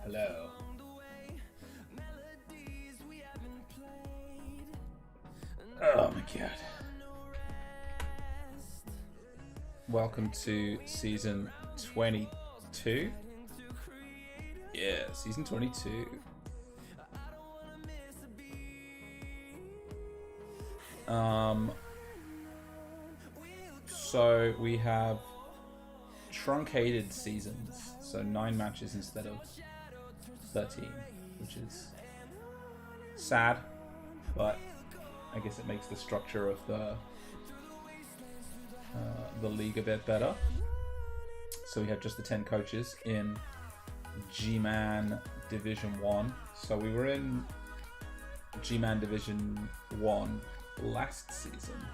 Hello. Oh my god. Welcome to season 22. Yeah, season 22. So we have truncated seasons, so 9 matches instead of 13, which is sad, but I guess it makes the structure of the league a bit better. So we have just the 10 coaches in GMAN Division 1. So we were in GMAN Division 1 last season,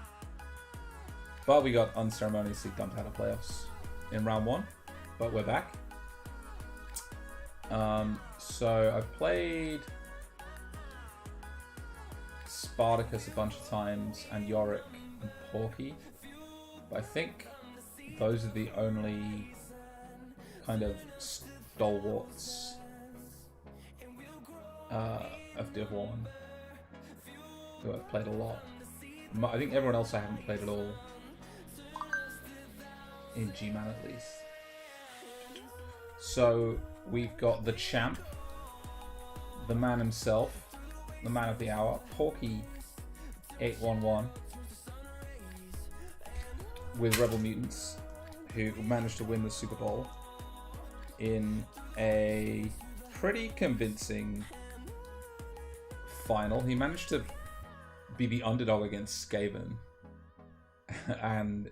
but we got unceremoniously dumped out of playoffs in round 1, but we're back. So I've played Spartacus a bunch of times and Yorick and Porky, but I think those are the only kind of stalwarts of Div 1 who I've played a lot. I think everyone else I haven't played at all in GMAN at least. So we've got the champ, the man himself, the man of the hour, Porky 811, with Rebel Mutants, who managed to win the Super Bowl in a pretty convincing final. He managed to be the underdog against Skaven and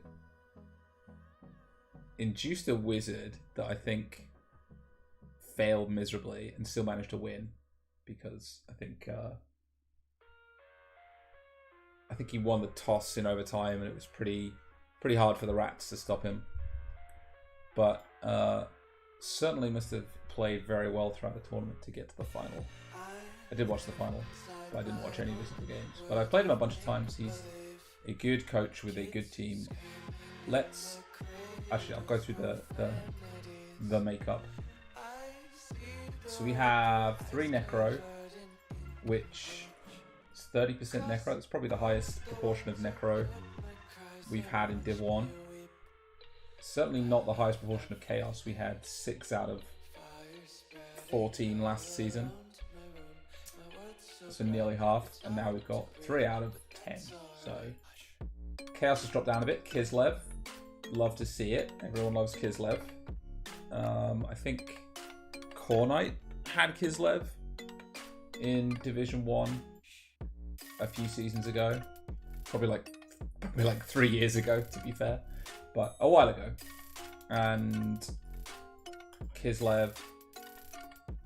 induced a wizard that I think failed miserably and still managed to win, because I think he won the toss in overtime, and it was pretty hard for the Rats to stop him. But certainly must have played very well throughout the tournament to get to the final. I did watch the final, but I didn't watch any of his other games. But I've played him a bunch of times. He's a good coach with a good team. Actually, I'll go through the makeup. So we have 3 Necro, which is 30% Necro. That's probably the highest proportion of Necro we've had in Div 1. Certainly not the highest proportion of Chaos. We had 6 out of 14 last season. So nearly half. And now we've got 3 out of 10. So Chaos has dropped down a bit. Kislev. Love to see it. Everyone loves Kislev. I think Cornite had Kislev in Division 1 a few seasons ago. Probably like 3 years ago, to be fair. But a while ago. And Kislev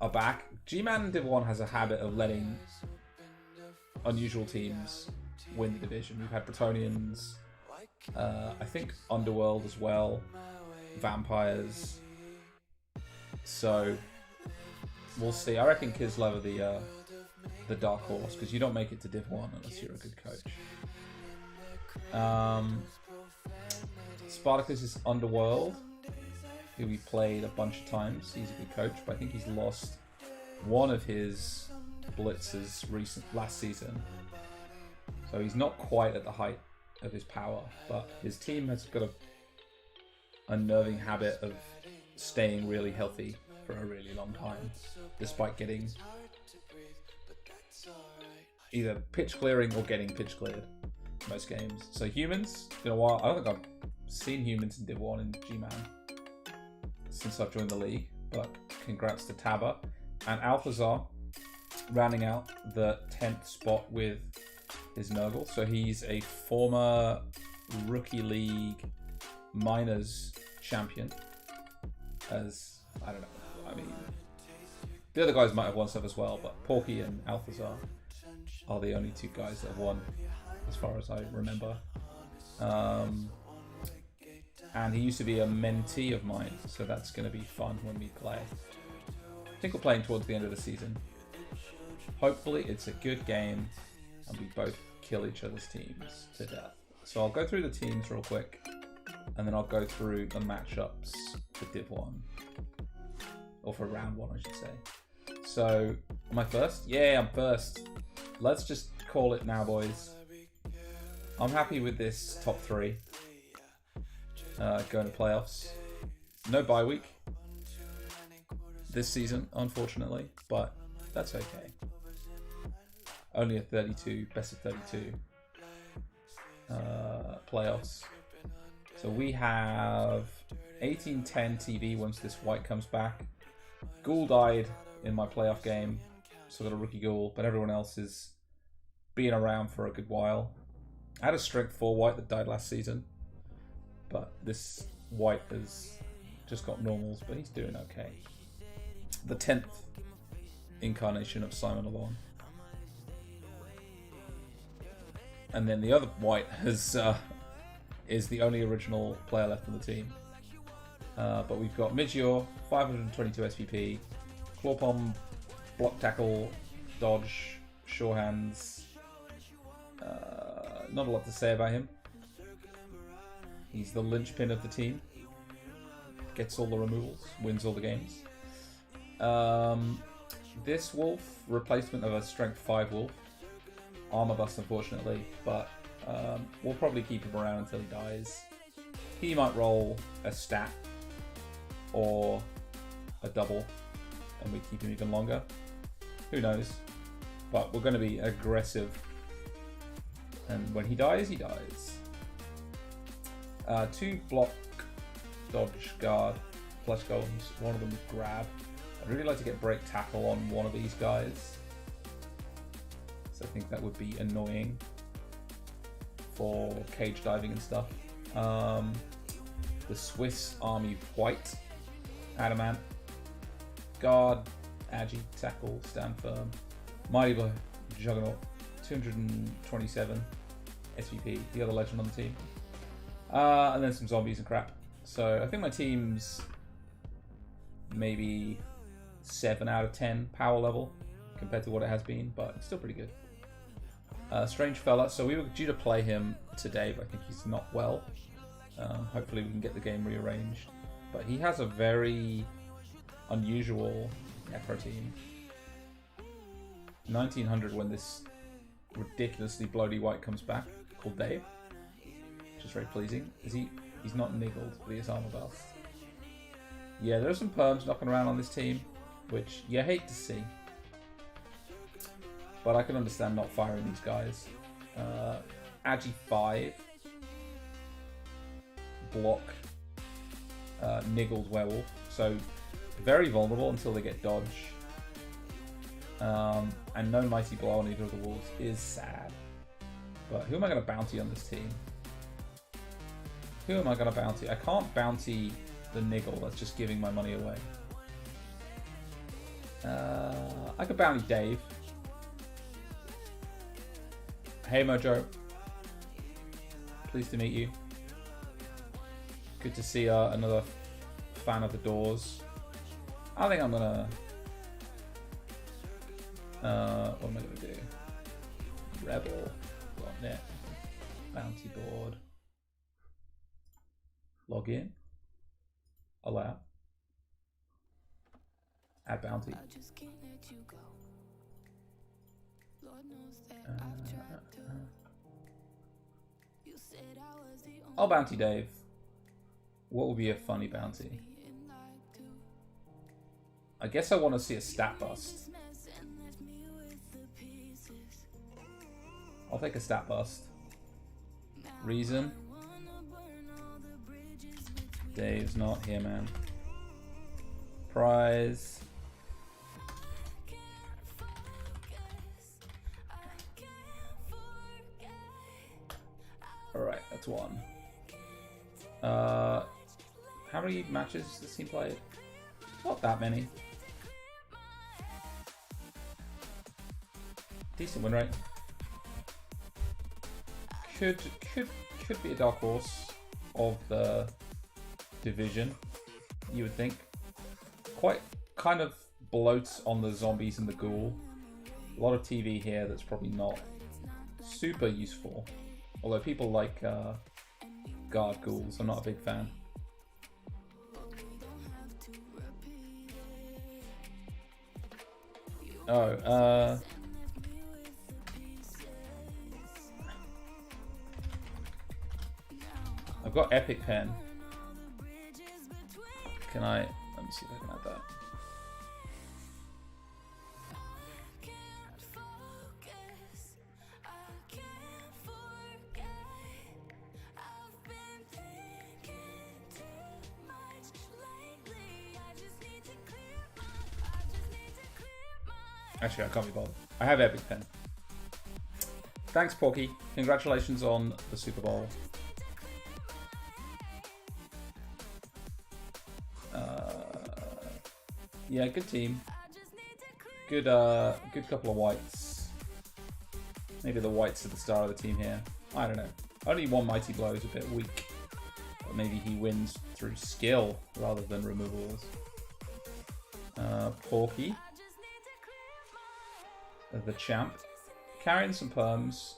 are back. GMAN Div 1 has a habit of letting unusual teams win the division. We've had Bretonians, I think Underworld as well, Vampires. So we'll see. I reckon Kislev are the dark horse, because you don't make it to Div 1 unless you're a good coach. Spartacus is Underworld, who we played a bunch of times. He's a good coach, but I think he's lost one of his blitzes last season. So he's not quite at the height of his power, but his team has got a unnerving habit of staying really healthy for a really long time, despite getting either pitch clearing or getting pitch cleared most games. So humans, it's been a while. I don't think I've seen humans in Div 1 in GMAN since I've joined the league, but congrats to Taba. And Althazar rounding out the 10th spot with his Nurgle. So he's a former Rookie League Minors champion. As, I don't know, I mean, the other guys might have won stuff as well, but Porky and Althazar are the only 2 guys that have won, as far as I remember. And he used to be a mentee of mine, so that's going to be fun when we play. I think we're playing towards the end of the season. Hopefully it's a good game and we both kill each other's teams to death. So I'll go through the teams real quick, and then I'll go through the matchups for Div 1. Or for round 1, I should say. So, am I first? Yeah, I'm first. Let's just call it now, boys. I'm happy with this top 3. Going to playoffs. No bye week this season, unfortunately, but that's okay. Only a 32, best of 32 playoffs. So we have 18-10 TV once this white comes back. Ghoul died in my playoff game, so I got a rookie Ghoul, but everyone else is being around for a good while. I had a strength 4 white that died last season, but this white has just got normals, but he's doing okay. The 10th incarnation of Simon Alon. And then the other white has is the only original player left on the team. But we've got Midgeor, 522 SPP, Clawpom, Block Tackle, Dodge, Sure Hands. Not a lot to say about him. He's the linchpin of the team. Gets all the removals, wins all the games. This wolf, replacement of a strength 5 wolf. Armor bust, unfortunately, but we'll probably keep him around until he dies. He might roll a stat or a double, and we keep him even longer. Who knows? But we're going to be aggressive, and when he dies, he dies. 2 block, dodge, guard, flesh golems. One of them is grab. I'd really like to get break tackle on one of these guys. I think that would be annoying for cage diving and stuff. The Swiss Army White, Adamant, Guard, Agi, Tackle, Stand Firm, Mighty Blow, Juggernaut, 227 SVP, the other legend on the team. And then some zombies and crap. So I think my team's maybe 7 out of 10 power level compared to what it has been, but it's still pretty good. Strange fella, so we were due to play him today, but I think he's not well. Hopefully we can get the game rearranged. But he has a very unusual Necro team. 1900 when this ridiculously bloody white comes back, called Dave, which is very pleasing. He's not niggled, but he is armor bust. Yeah, there are some perms knocking around on this team, which you hate to see. But I can understand not firing these guys. Agi 5. Block. Niggled Werewolf. So, very vulnerable until they get dodge. And no Mighty Blow on either of the wolves is sad. But who am I going to bounty on this team? Who am I going to bounty? I can't bounty the Niggle. That's just giving my money away. I could bounty Dave. Hey Mojo, pleased to meet you. Good to see another fan of the doors. I think I'm gonna. What am I gonna do? REBBL.net bounty board. Log in. Allow. Add bounty. I'll bounty Dave. What would be a funny bounty? I guess I want to see a stat bust. I'll take a stat bust. Reason? Dave's not here, man. Prize. Alright, that's one. How many matches does this team play? Not that many. Decent win rate. Could be a dark horse of the division, you would think. Quite kind of bloats on the zombies and the ghoul. A lot of TV here that's probably not super useful. Although people like guard ghouls, I'm not a big fan. Oh, I've got Epic Pen. Can I? Let me see if I can add that. Actually, I can't be bothered. I have Epic Pen. Thanks, Porky. Congratulations on the Super Bowl. Yeah, good team. Good couple of whites. Maybe the whites are the star of the team here. I don't know. Only one Mighty Blow is a bit weak. But maybe he wins through skill rather than removals. Porky. The champ. Carrying some perms.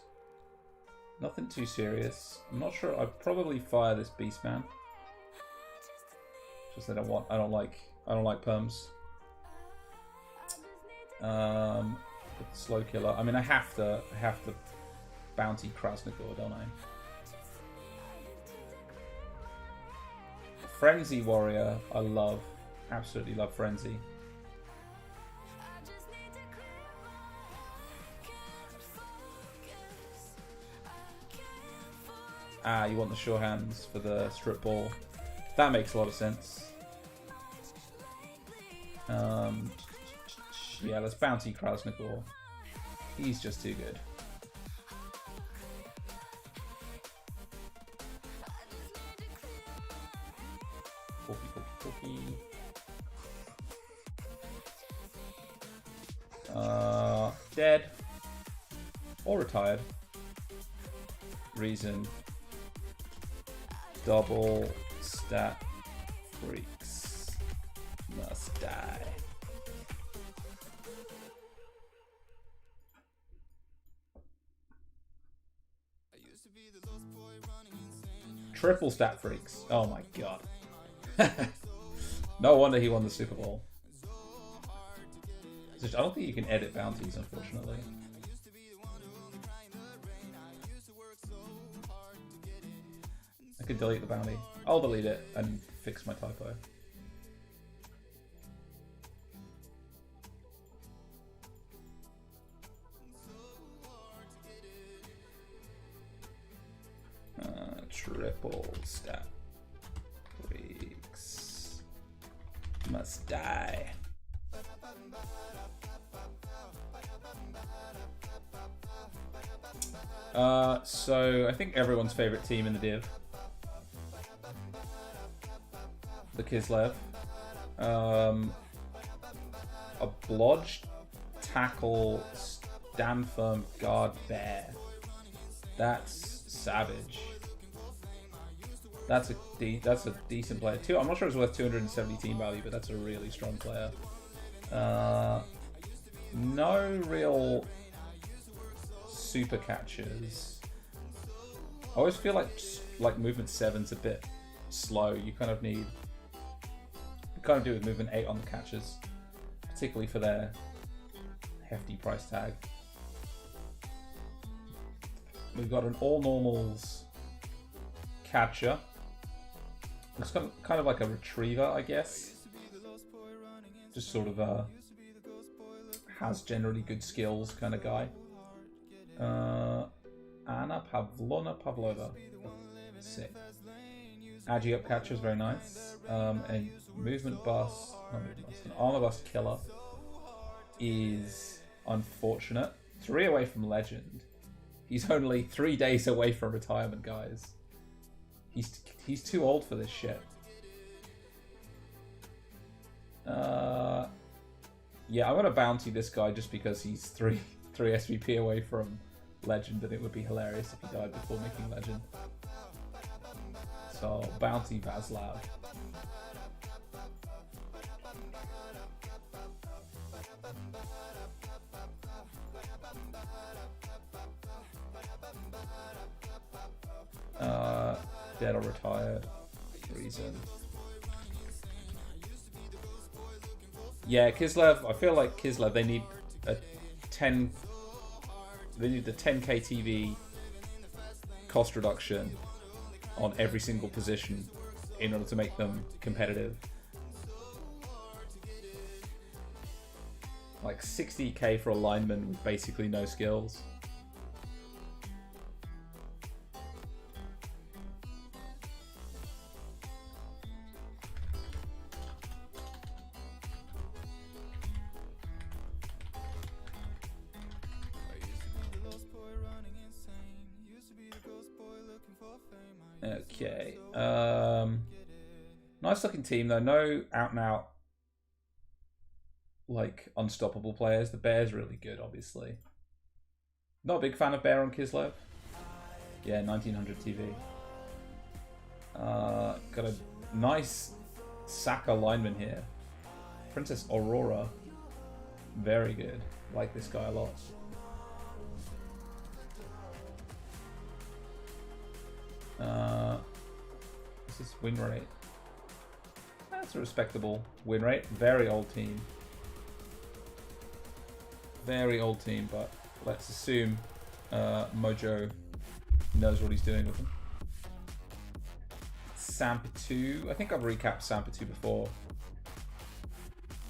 Nothing too serious. I'm not sure. I'd probably fire this Beastman. Just that I don't like perms. Slow killer. I mean, I have to bounty Krasnogor, don't I? Frenzy warrior. I love. Absolutely love Frenzy. Ah, you want the sure hands for the strip ball. That makes a lot of sense. Yeah, let's bounty Krasnogor. He's just too good. Porky. Dead. Or retired. Reason. Double stat freaks must die. Triple stat freaks. Oh my god. No wonder he won the Super Bowl. I don't think you can edit bounties, unfortunately. I could delete the bounty. I'll delete it and fix my typo. Triple stat freaks must die. So I think everyone's favorite team in the div. The Kislev. A blodge, tackle, stand firm, guard, bear. That's savage. That's a decent player too. I'm not sure it's worth 270 team value, but that's a really strong player. No real super catchers. I always feel like movement 7's a bit slow. You kind of do it with movement 8 on the catchers, particularly for their hefty price tag. We've got an all normals catcher. It's kind of like a retriever, I guess. Just sort of has generally good skills kind of guy. Anna Pavlova. Sick. Agi up catcher is very nice. And movement bust, an armor bust killer is unfortunate. 3 away from legend. He's only 3 days away from retirement, guys. He's too old for this shit. Yeah, I'm gonna bounty this guy just because he's 3 SVP away from legend, and it would be hilarious if he died before making legend. So bounty Vaslav. Dead or retired. Reason. Yeah, Kislev. I feel like Kislev. They need a 10. They need a 10k TV cost reduction on every single position in order to make them competitive. Like 60k for a lineman with basically no skills. Okay. Nice looking team though. No out and out like unstoppable players. The Bear's really good, obviously. Not a big fan of Bear on Kislev. Yeah, 1900 TV. Got a nice Saka lineman here. Princess Aurora. Very good. Like this guy a lot. What's this win rate? That's a respectable win rate. Very old team. Very old team, but let's assume Mojo knows what he's doing with them. Sampitu. I think I've recapped Sampitu before.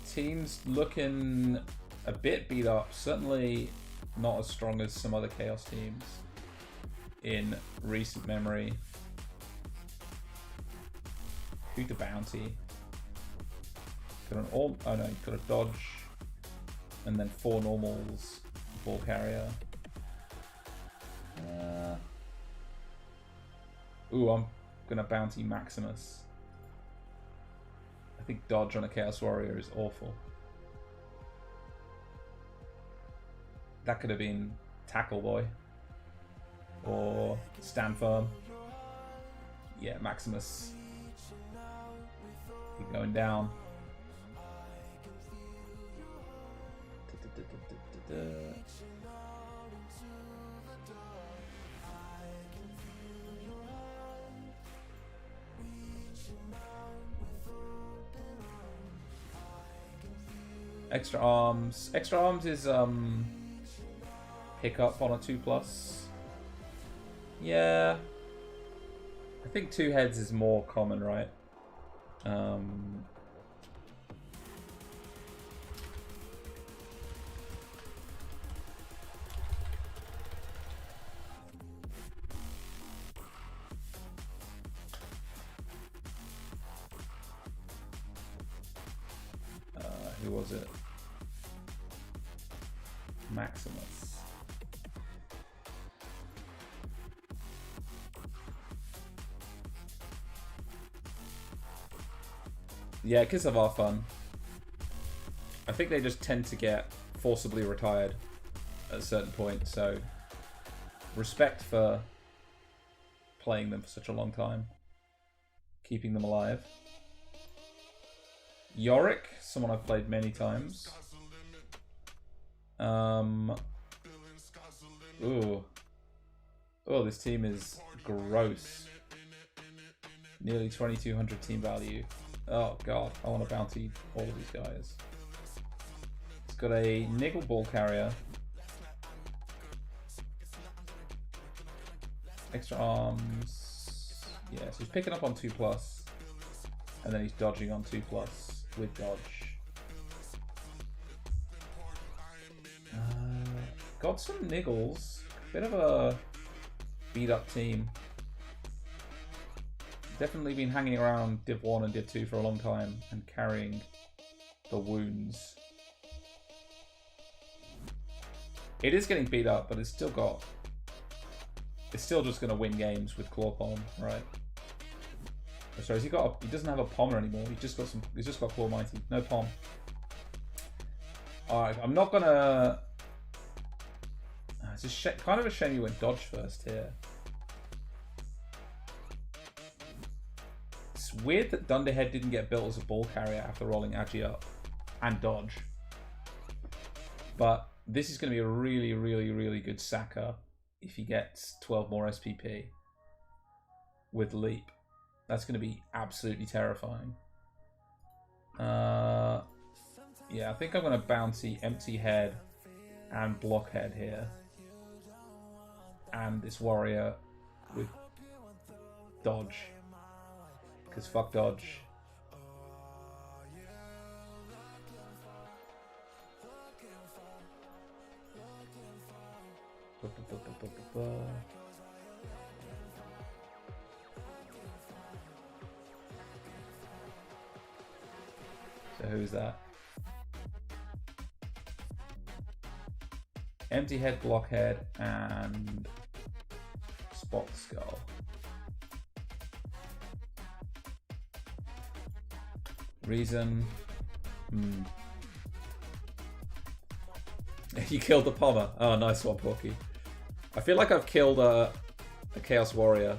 Team's looking a bit beat up. Certainly not as strong as some other Chaos teams in recent memory. Who the bounty? Got an all. Oh no, got a dodge, and then 4 normals, ball carrier. Ooh, I'm gonna bounty Maximus. I think dodge on a Chaos Warrior is awful. That could have been Tackle Boy or Stand Firm. Yeah, Maximus. Keep going down. Extra arms. Extra arms is pick up on a 2+. Yeah. I think 2 heads is more common, right? Who was it? Maximus. Yeah, Kislev are fun. I think they just tend to get forcibly retired at a certain point, so respect for playing them for such a long time, keeping them alive. Yorick, someone I've played many times. Ooh. Oh, this team is gross. Nearly 2200 team value. Oh god, I want to bounty all of these guys. It's got a Niggle ball carrier. Extra arms. Yeah, so he's picking up on 2+. And then he's dodging on 2+ with dodge. Got some niggles. Bit of a beat up team. Definitely been hanging around Div 1 and Div 2 for a long time and carrying the wounds. It is getting beat up, but it's still got... It's still just going to win games with Claw Palm, right? Oh, sorry, he doesn't have a Pommer anymore. He's just got Claw Mighty. No Pom. Alright, I'm not gonna... It's kind of a shame you went dodge first here. It's weird that Dunderhead didn't get built as a ball carrier after rolling Agi up and dodge. But this is going to be a really, really, really good Saka if he gets 12 more SPP with Leap. That's going to be absolutely terrifying. Yeah, I think I'm going to bounty Empty Head and blockhead here. And this warrior with dodge. Because fuck dodge. So who's that? Empty head, blockhead, and spot skull. Reason. You killed the Pommer. Oh, nice one, Porky. I feel like I've killed a Chaos Warrior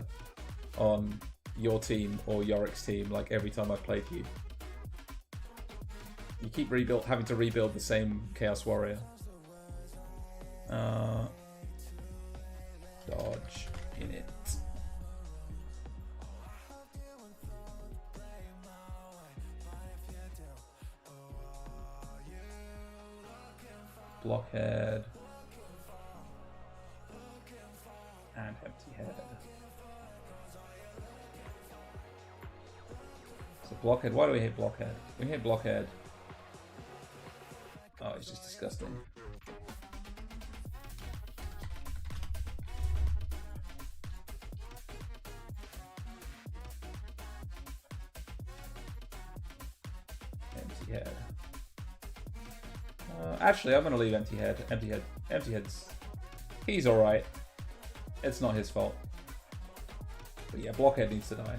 on your team or Yorick's team like every time I've played you. You keep having to rebuild the same Chaos Warrior. Dodge in it. Blockhead. And empty head. So blockhead, why do we hit blockhead? We hit blockhead. Oh, it's just disgusting. Empty head. Actually, I'm going to leave empty head. Empty head. Empty head's... He's alright. It's not his fault. But yeah, blockhead needs to die.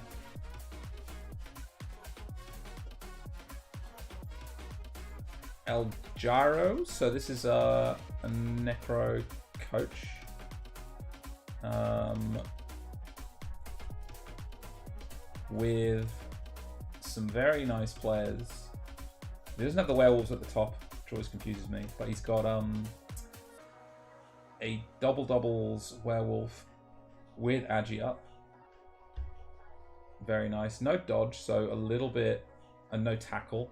El Gyro. So this is a Necro coach. With some very nice players. He doesn't have the werewolves at the top, which always confuses me. But he's got a doubles werewolf with Agi up. Very nice. No dodge, so a little bit, and no tackle.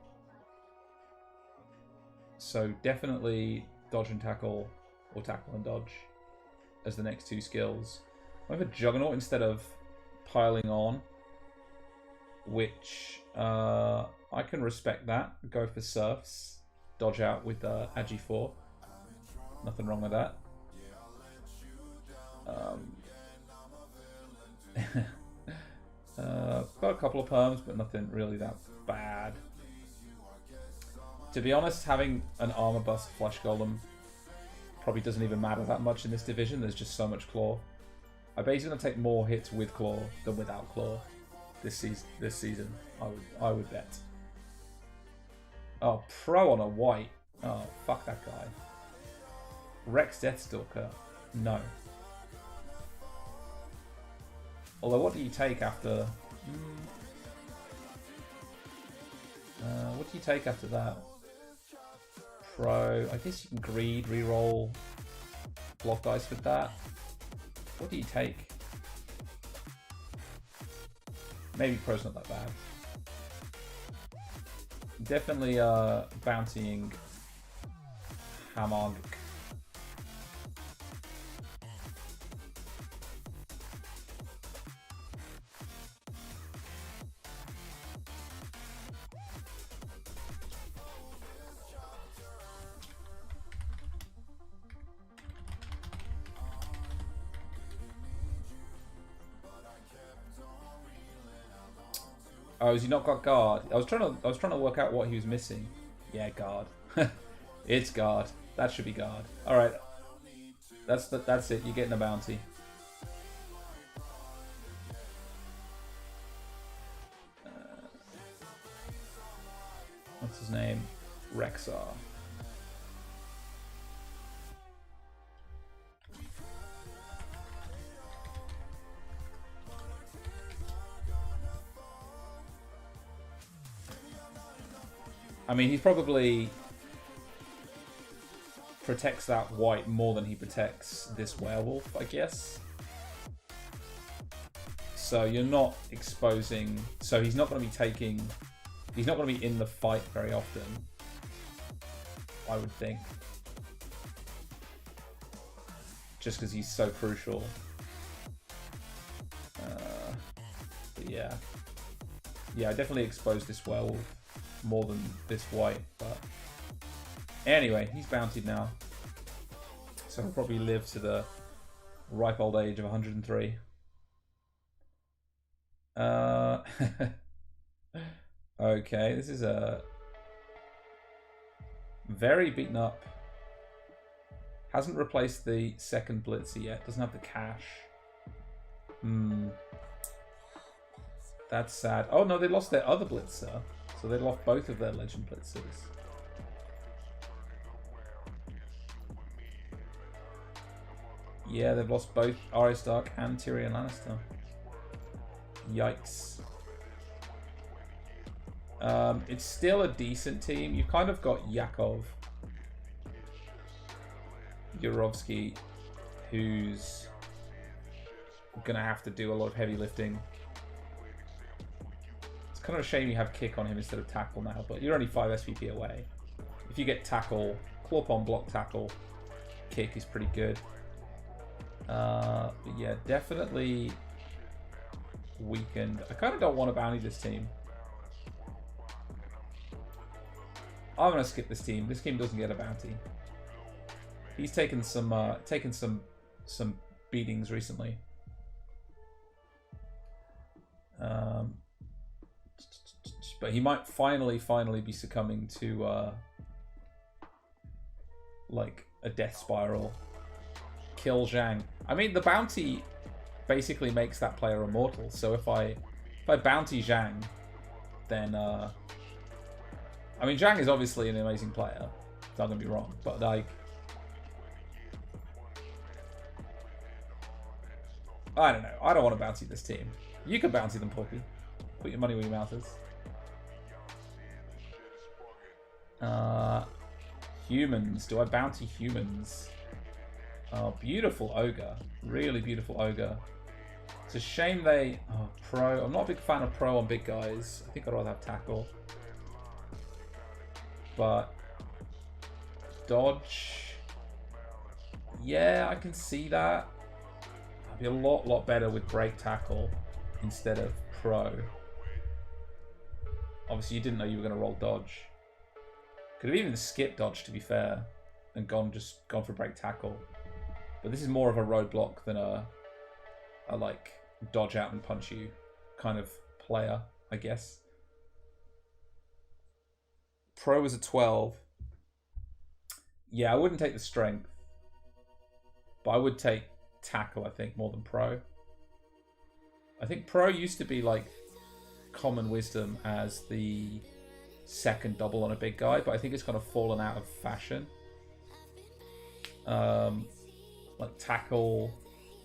So definitely dodge and tackle, or tackle and dodge as the next two skills. I have a Juggernaut instead of piling on, which I can respect that. Go for Surfs, dodge out with Agi 4. Nothing wrong with that. Got a couple of perms, but nothing really that bad. To be honest, having an armor bust Flesh Golem probably doesn't even matter that much in this division. There's just so much claw. I'm basically gonna take more hits with claw than without claw this season. I would bet. Oh, pro on a white. Oh, fuck that guy. Rex Deathstalker. No. Although, what do you take after? What do you take after that? Pro. I guess you can greed, reroll, block dice with that. What do you take? Maybe pro's not that bad. Definitely bountying Hamog. Oh, has he not got guard? I was trying to work out what he was missing. Yeah, guard. It's guard. That should be guard. All right. That's it. You're getting a bounty. What's his name? Rexar. I mean, he probably protects that white more than he protects this werewolf, I guess. So you're not exposing... So he's not going to be taking... He's not going to be in the fight very often, I would think. just because he's so crucial. But yeah. Yeah, I definitely exposed this werewolf more than this white, but anyway, he's bountied now. So he'll probably live to the ripe old age of 103. Okay, this is a very beaten up. Hasn't replaced the second blitzer yet. Doesn't have the cash. That's sad. Oh no, they lost their other blitzer. So they lost both of their legend blitzers. Yeah, they've lost both Arya Stark and Tyrion Lannister. Yikes. It's still a decent team. You've kind of got Yakov, Yurovsky, who's going to have to do a lot of heavy lifting. It's kind of a shame you have kick on him instead of tackle now, but you're only 5 SVP away. If you get tackle, claw on block tackle, kick is pretty good. But yeah, definitely weakened. I kind of don't want to bounty this team. I'm gonna skip this team. This team doesn't get a bounty. He's taken some beatings recently. But he might finally be succumbing to like a death spiral. Kill Zhang. I mean, the bounty basically makes that player immortal. So if I bounty Zhang, then I mean, Zhang is obviously an amazing player. Don't get me wrong, but like, I don't know. I don't want to bounty this team. You can bounty them, Poppy. Put your money where your mouth is. Humans. Do I bounty humans? Oh, beautiful ogre. Really beautiful ogre. It's a shame they... Oh, pro. I'm not a big fan of pro on big guys. I think I'd rather have tackle. But... dodge... Yeah, I can see that. I'd be a lot better with break tackle instead of pro. Obviously, you didn't know you were going to roll dodge. Could have even skipped dodge, to be fair, and gone for break tackle. But this is more of a roadblock than a like dodge out and punch you kind of player, I guess. Pro was a 12. Yeah, I wouldn't take the strength, but I would take tackle, I think, more than pro. I think pro used to be like common wisdom as the second double on a big guy, but I think it's kind of fallen out of fashion. Like tackle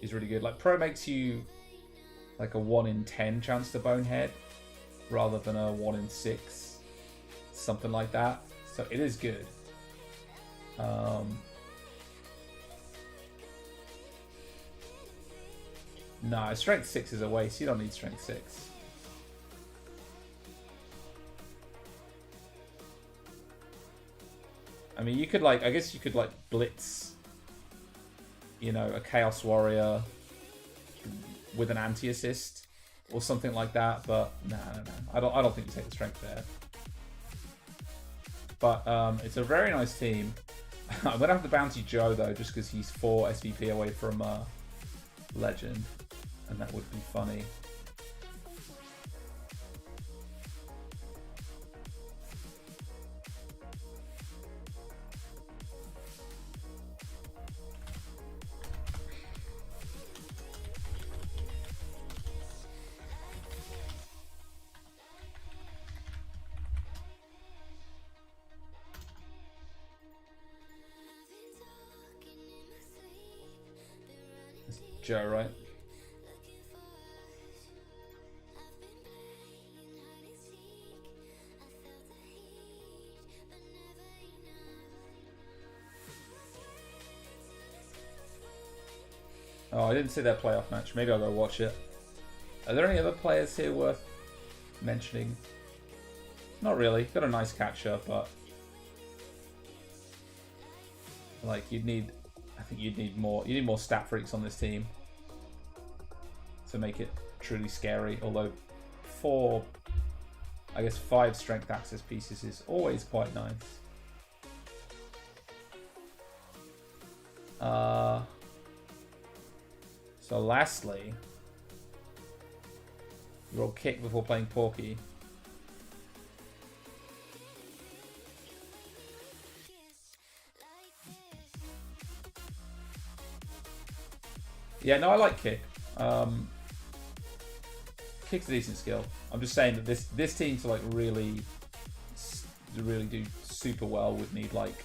is really good. Like pro makes you like a 1 in 10 chance to bonehead rather than a 1 in 6, something like that. So it is good. No, strength 6 is a waste. You don't need strength 6. I mean, you could like, I guess you could like blitz, you know, a Chaos Warrior with an anti-assist or something like that, but no. I don't think you take the strength there. But it's a very nice team. I'm gonna have to bounty Joe though, just because he's 4 SVP away from Legend, and that would be funny. Joe, right? Oh, I didn't see that playoff match. Maybe I'll go watch it. Are there any other players here worth mentioning? Not really. Got a nice catcher, but like you'd need think you need more stat freaks on this team to make it truly scary. Although 5 strength access pieces is always quite nice. So lastly, roll kick before playing Porky. Yeah, no, I like kick. Kick's a decent skill. I'm just saying that this team to like really do super well would need like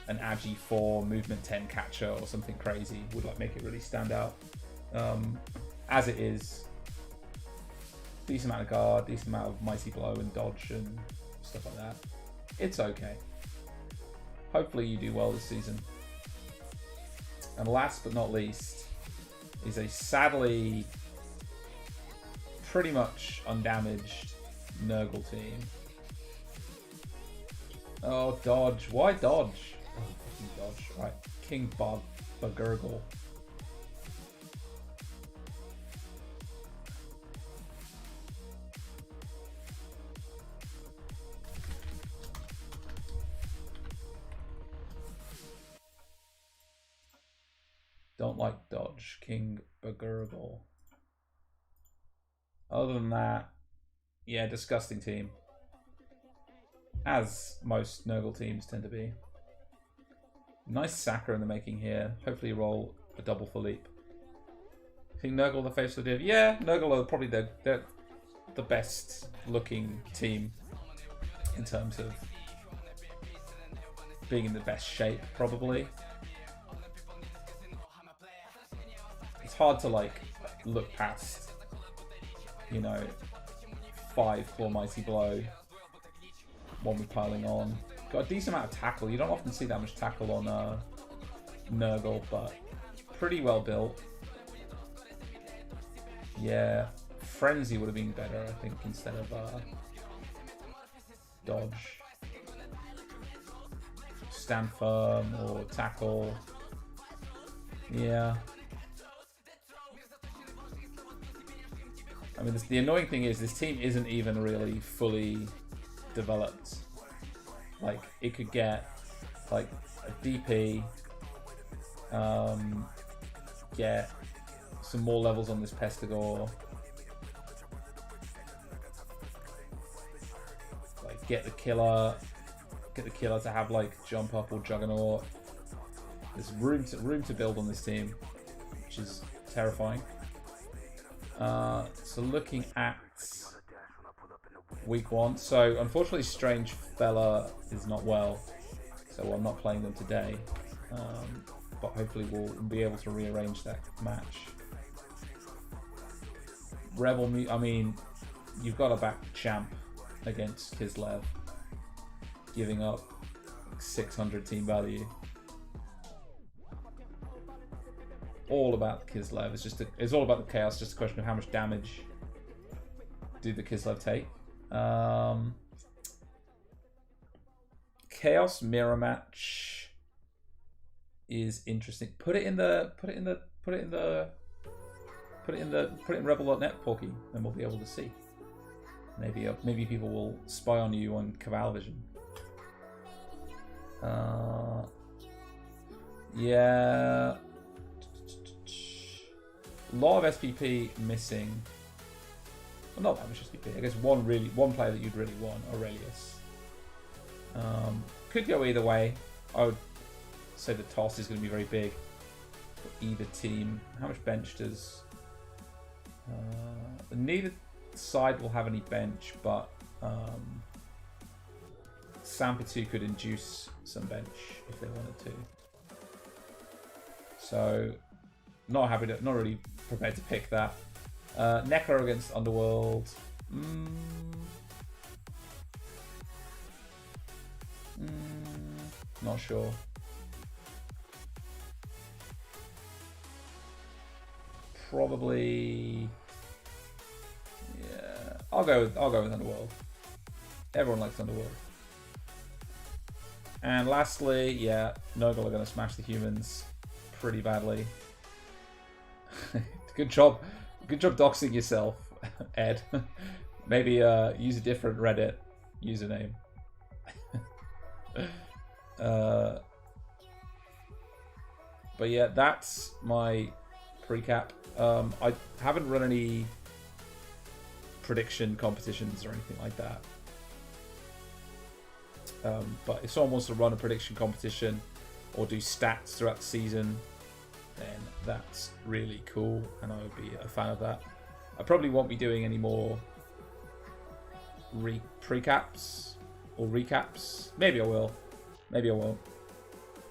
an Agi 4 movement 10 catcher or something crazy. Would like make it really stand out. As it is, decent amount of guard, decent amount of mighty blow and dodge and stuff like that. It's okay. Hopefully you do well this season. And last but not least is a sadly pretty much undamaged Nurgle team. Oh, dodge. Why dodge? Oh, fucking dodge. Right. King Bagurgle. Don't like dodge. King Bagurgle. Other than that, yeah, disgusting team. As most Nurgle teams tend to be. Nice Sacker in the making here. Hopefully you roll a double for leap. Think Nurgle the face of the div? Yeah, Nurgle are probably the best looking team in terms of being in the best shape, probably. It's hard to like look past, you know, 5 Claw Mighty Blow, 1 with Piling On. Got a decent amount of tackle. You don't often see that much tackle on Nurgle, but pretty well built. Yeah, Frenzy would have been better, I think, instead of dodge. Stand firm or tackle. Yeah. I mean, the annoying thing is this team isn't even really fully developed. Like, it could get like a DP, get some more levels on this Pestigore, like get the killer to have like jump up or Juggernaut. There's room to build on this team, which is terrifying. So looking at week 1, so unfortunately Strange Fella is not well, so I'm not playing them today, but hopefully we'll be able to rearrange that match. REBBL, I mean, you've got to back Champ against Kislev, giving up 600 team value. All about the Kislev. It's all about the chaos. Just a question of how much damage do the Kislev take. Chaos mirror match is interesting. Put it in REBBL.net, Porky, and we'll be able to see. Maybe people will spy on you on Caval Vision. Yeah. A lot of SPP missing. Well, not that much SPP. I guess one player that you'd really want, Aurelius. Could go either way. I would say the toss is going to be very big for either team. How much bench does... neither side will have any bench, but Sampitu could induce some bench if they wanted to. So, not really prepared to pick that. Necro against Underworld. Not sure. Probably. Yeah, I'll go with Underworld. Everyone likes Underworld. And lastly, yeah, Nurgle are going to smash the humans. pretty badly. Good job doxing yourself, Ed. Maybe use a different Reddit username. But yeah, that's my precap. I haven't run any prediction competitions or anything like that. But if someone wants to run a prediction competition or do stats throughout the season, then that's really cool, and I would be a fan of that. I probably won't be doing any more precaps or recaps. Maybe I will. Maybe I won't.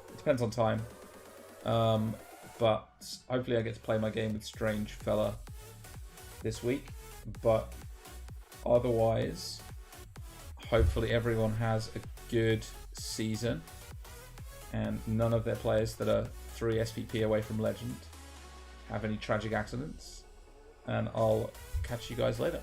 It depends on time. But hopefully I get to play my game with Strange Fella this week. But otherwise, hopefully everyone has a good season and none of their players that are 3 SVP away from Legend have any tragic accidents. And I'll catch you guys later.